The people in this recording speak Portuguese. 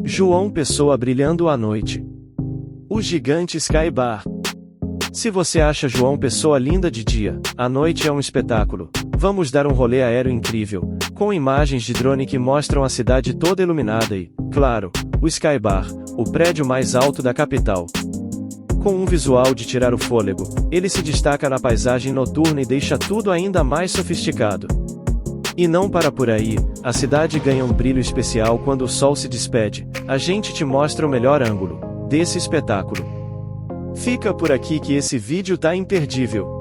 João Pessoa brilhando à noite. O Gigante Sky Bar. Se você acha João Pessoa linda de dia, a noite é um espetáculo. Vamos dar um rolê aéreo incrível, com imagens de drone que mostram a cidade toda iluminada e, claro, o Sky Bar, o prédio mais alto da capital. Com um visual de tirar o fôlego, ele se destaca na paisagem noturna e deixa tudo ainda mais sofisticado. E não para por aí, a cidade ganha um brilho especial quando o sol se despede. A gente te mostra o melhor ângulo desse espetáculo. Fica por aqui que esse vídeo tá imperdível.